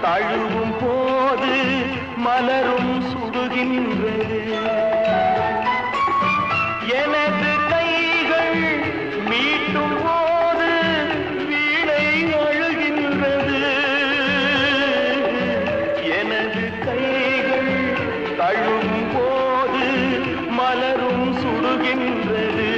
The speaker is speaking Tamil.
தழுவும் போது மலரும் சுடுகின்றது. எனது கைகள் மீட்டும் போது வீணை அழுகின்றது. எனது கைகள் தழுவும் போது மலரும் சுடுகின்றது.